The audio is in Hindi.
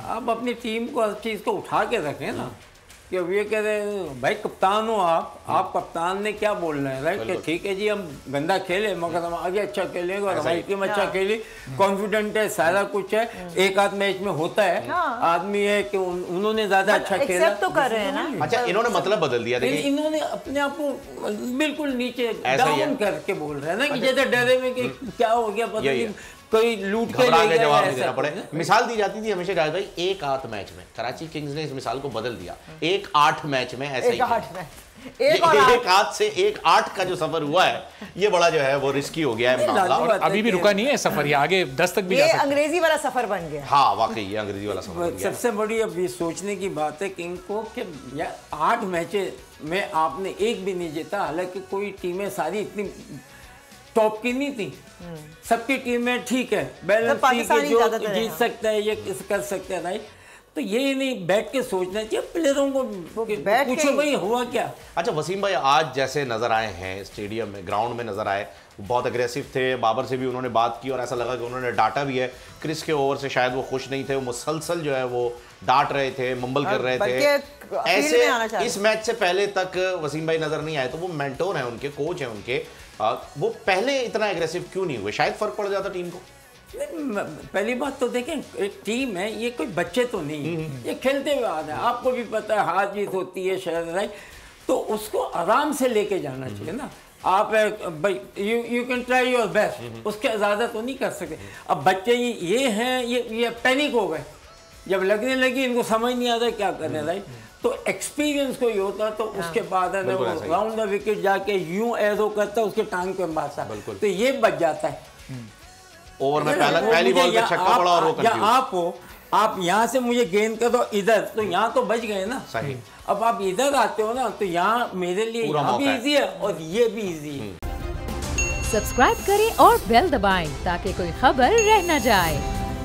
आप अपनी टीम को हर चीज़ को उठा के रखें ना, कि ये कह रहे हैं भाई कप्तान हो आप कप्तान ने क्या बोलना है, राइट, कि ठीक है जी हम गंदा खेले मगर हम आगे अच्छा खेलेंगे और हमारी टीम अच्छा खेली, कॉन्फिडेंट है, सारा कुछ है, एक आध मैच में होता है, आदमी है कि उन्होंने ज्यादा अच्छा खेला तो कर रहे हैं ना। अच्छा, इन्होंने मतलब बदल दिया, इन्होंने अपने आप को बिल्कुल नीचे डाउन करके बोल रहे हैं ना, कि जैसे डरे में कि क्या हो गया पता नहीं, कोई लूट के ले गया, जवाब नहीं देना पड़े। मिसाल दी जाती थी हमेशा जावेद भाई, 1-8 मैच में कराची किंग्स ने इस मिसाल को बदल दिया। 1-8 मैच में ऐसे ही 1-8 से 1-8 का जो सफर हुआ है, ये बड़ा जो है वो रिस्की हो गया है मामला, और अभी भी रुका नहीं है सफर, ये आगे 10 तक भी जा सकता है। अंग्रेजी वाला सफर बन गया। हाँ वाकई ये अंग्रेजी वाला सफर बन गया। सबसे बड़ी अब ये सोचने की बात है किंग को कि 8 मैचेस में आपने एक भी नहीं जीता, हालांकि कोई टीमें सारी इतनी टॉप की नहीं थी, सबकी टीमें ठीक है, बैलेंस ठीक है, जो जीत सकता है ये कर सकता है, राइट। तो ये नहीं बैठ के सोचना चाहिए प्लेयरों को, पूछो भाई हुआ क्या। अच्छा वसीम भाई, आज जैसे नजर आए हैं स्टेडियम में, ग्राउंड में नजर आए, बहुत अग्रेसिव थे, बाबर से भी उन्होंने बात की और ऐसा लगा कि उन्होंने डांटा भी है, क्रिस के ओवर से शायद वो खुश नहीं थे, वो मुसलसल जो है वो डांट रहे थे, मंबल कर रहे थे। ऐसे इस मैच से पहले तक वसीम भाई नजर नहीं आए, तो वो मेंटोर हैं उनके, कोच हैं उनके, वो पहले इतना एग्रेसिव क्यों नहीं हुए? शायद फर्क पड़ जाता टीम को। पहली बात तो देखें, एक टीम है, ये कोई बच्चे तो नहीं, ये खेलते हुए आ रहे हैं, आपको भी पता है हार जीत होती है शायद, राइट, तो उसको आराम से लेके जाना चाहिए ना। आप भाई you can try your best, उसके ज़्यादा तो नहीं कर सकते। अब बच्चे ये हैं, ये पैनिक हो गए, जब लगने लगी इनको समझ नहीं आता क्या करना, राइट, तो एक्सपीरियंस कोई होता तो उसके बाद है ना वो राउंड द विकेट जाके यूं एरो करता, उसके टांग पे मारता, तो ये बच जाता है। ओवर में पहली बॉल पे छक्का पड़ा और वो कंफ्यूज। आप हो, आप यहाँ से मुझे गेंद कर दो इधर, तो यहाँ तो बच गए ना। सही। अब आप इधर आते हो ना, तो यहाँ मेरे लिए यहाँ भी इजी है और ये भी इजी है। सब्सक्राइब करें और बेल दबाएं ताकि कोई खबर रह न जाए।